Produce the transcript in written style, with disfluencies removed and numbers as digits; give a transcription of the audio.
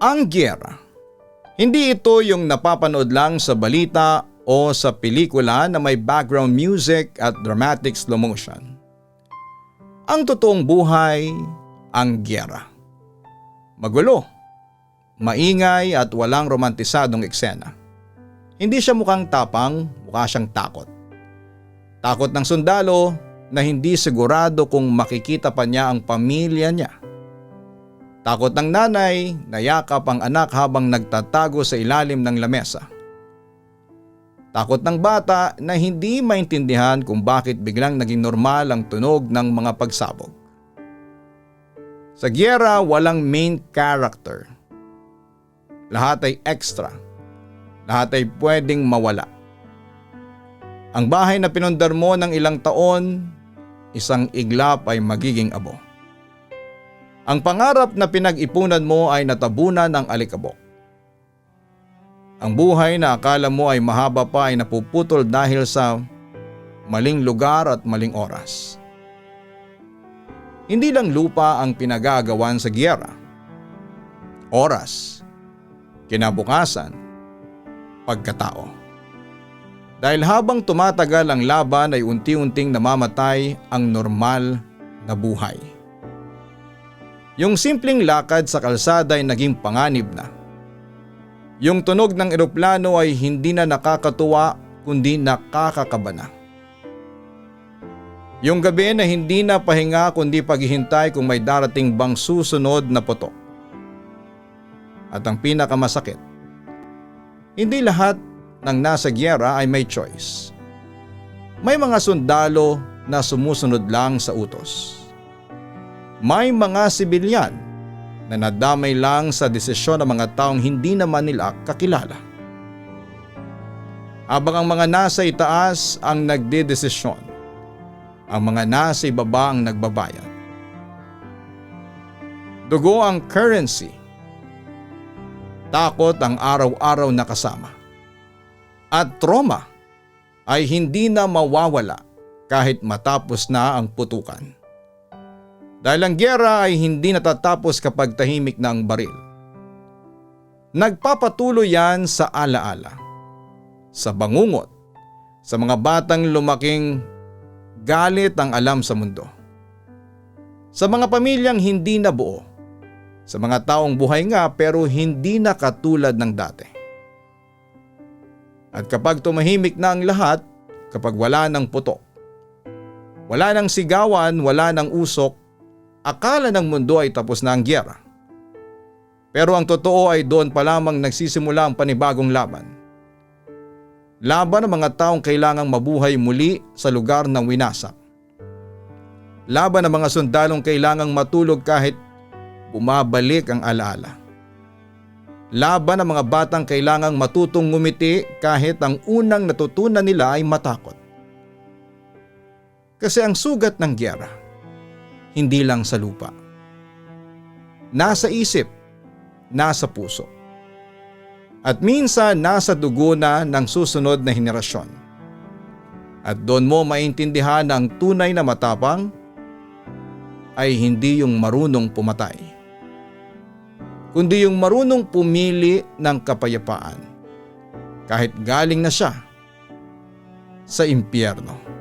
Ang giyera. Hindi ito yung napapanood lang sa balita o sa pelikula na may background music at dramatic slow motion. Ang totoong buhay, ang giyera. Magulo, maingay at walang romantisadong eksena. Hindi siya mukhang tapang, mukha siyang takot. Takot ng sundalo na hindi sigurado kung makikita pa niya ang pamilya niya. Takot ng nanay na yakap ang anak habang nagtatago sa ilalim ng lamesa. Takot ng bata na hindi maintindihan kung bakit biglang naging normal ang tunog ng mga pagsabog. Sa giyera, walang main character. Lahat ay extra. Lahat ay pwedeng mawala. Ang bahay na pinundar mo ng ilang taon, isang iglap ay magiging abo. Ang pangarap na pinag-ipunan mo ay natabunan ng alikabok. Ang buhay na akala mo ay mahaba pa ay napuputol dahil sa maling lugar at maling oras. Hindi lang lupa ang pinagagawan sa giyera. Oras, kinabukasan, pagkatao. Dahil habang tumatagal ang laban ay unti-unting namamatay ang normal na buhay. Yung simpleng lakad sa kalsada ay naging panganib na. Yung tunog ng eroplano ay hindi na nakakatuwa kundi nakakakaba na. Yung gabi na hindi na pahinga kundi paghihintay kung may darating bang susunod na putok. At ang pinakamasakit, hindi lahat ng nasa giyera ay may choice. May mga sundalo na sumusunod lang sa utos. May mga sibilyan na nadamay lang sa desisyon ng mga taong hindi naman nila kakilala. Habang ang mga nasa itaas ang nagdedesisyon, ang mga nasa ibaba ang nagbabayad. Dugo ang currency. Takot ang araw-araw na kasama. At trauma ay hindi na mawawala kahit matapos na ang putukan. Dahil ang giyera ay hindi natatapos kapag tahimik na ang baril. Nagpapatuloy yan sa alaala, sa bangungot, sa mga batang lumaking galit ang alam sa mundo. Sa mga pamilyang hindi nabuo, sa mga taong buhay nga pero hindi na katulad ng dati. At kapag tumahimik na ang lahat, kapag wala ng putok, wala ng sigawan, wala ng usok, akala ng mundo ay tapos na ang giyera. Pero ang totoo ay doon pa lamang nagsisimula ang panibagong laban. Laban ng mga taong kailangang mabuhay muli sa lugar ng winasak. Laban ng mga sundalong kailangang matulog kahit bumabalik ang alaala. Laban ng mga batang kailangang matutong ngumiti kahit ang unang natutunan nila ay matakot. Kasi ang sugat ng giyera, hindi lang sa lupa. Nasa isip, nasa puso. At minsan nasa dugo na ng susunod na henerasyon. At doon mo maintindihan na ang tunay na matapang ay hindi yung marunong pumatay, kundi yung marunong pumili ng kapayapaan kahit galing na siya sa impyerno.